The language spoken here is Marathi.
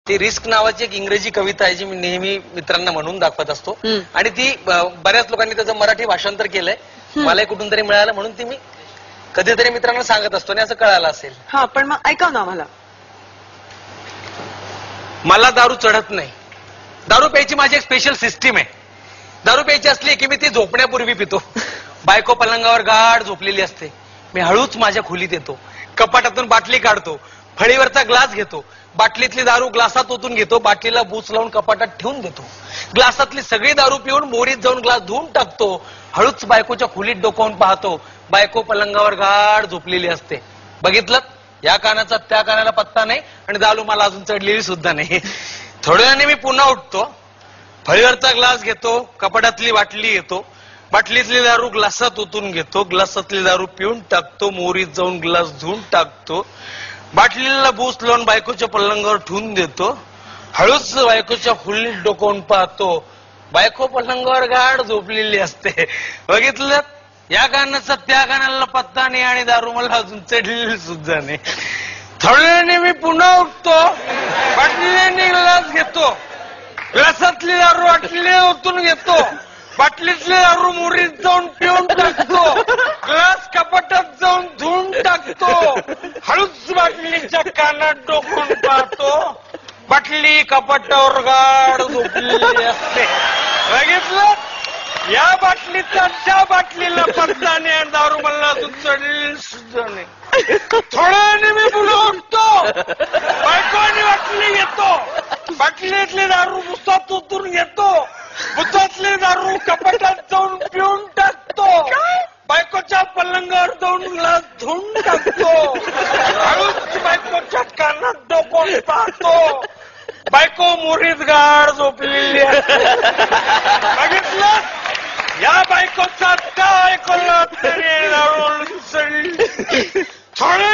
ती रिस्क नावाची एक इंग्रजी कविता आहे जी मी नेहमी मित्रांना म्हणून दाखवत असतो आणि ती बऱ्याच लोकांनी त्याचं मराठी भाषांतर केलंय. मलाही कुठून तरी मिळालं म्हणून ती मी कधीतरी मित्रांना सांगत असतो आणि असं कळालं असेल. हा पण मग ऐका ना मला. मला दारू चढत नाही. दारू प्यायची माझी एक स्पेशल सिस्टीम आहे. दारू प्यायची असली की मी ती झोपण्यापूर्वी पितो. बायको पलंगावर गाढ झोपलेली असते. मी हळूच माझ्या खोलीत येतो. कपाटातून बाटली काढतो. फळीवरचा ग्लास घेतो. बाटलीतली दारू ग्लासात ओतून घेतो. बाटलीला बूच लावून कपाटात ठेवून देतो. ग्लासातली सगळी दारू पिऊन मोरीत जाऊन ग्लास धुवून टाकतो. हळूच बायकोच्या खोलीत डोकावून पाहतो. बायको पलंगावर गाढ झोपलेली असते. बघितलं, या कानाचा त्या कानाला पत्ता नाही आणि दारू मला अजून चढलेली सुद्धा नाही. थोड्या वेळाने मी पुन्हा उठतो. फळीवरचा ग्लास घेतो. कपाटातली बाटली घेतो. बाटलीतली दारू ग्लासात ओतून घेतो. ग्लासातली दारू पिऊन टाकतो. मोरीत जाऊन ग्लास धुवून टाकतो. बाटलीला बूस लावून बायकोच्या पलंगावर ठेवून देतो. हळूच बायकोच्या खोलीत डोकावून पाहतो. बायको पलंगावर गाढ झोपलेली असते. बघितलं, या कानाचा त्या कानाला पत्ता नाही आणि दारू मला अजून चढलेली सुद्धा नाही. थोड्याने मी पुन्हा उठतो. बाटलीने ग्लास घेतो. ग्लासातली दारू बाटलीने ओतून घेतो. बाटलीतली दारू मोरीत जाऊन पिऊन टाकतो. ग्लास कपाटात जाऊन धुवून टाकतो. हळूच बाटलीच्या कानात डोकून पाहतो. बाटली कपाटावर गाढ झोपलेली असते. बघितलं, या बाटलीचा त्या बाटलीला पत्ता नाही आणि दारू मला अजून चढलेली सुद्धा नाही. थोड्याने मी पुन्हा उठतो. बायकोने बाटली घेतो. बाटलीतली दारू भुसात ओतून घेतो. भुसातली दारू कपाटात जाऊन पिऊन टाकतो. बायकोच्या पलंगावर जाऊन ग्लास धुवून टाकतो. हळूच बायकोच्या कानात डोकून पाहतो. बायको मोरीत गाढ झोपलेली आहे. बघितलं, या बायकोचा त्या ऐकलं तरी दारू चढली. थोड्या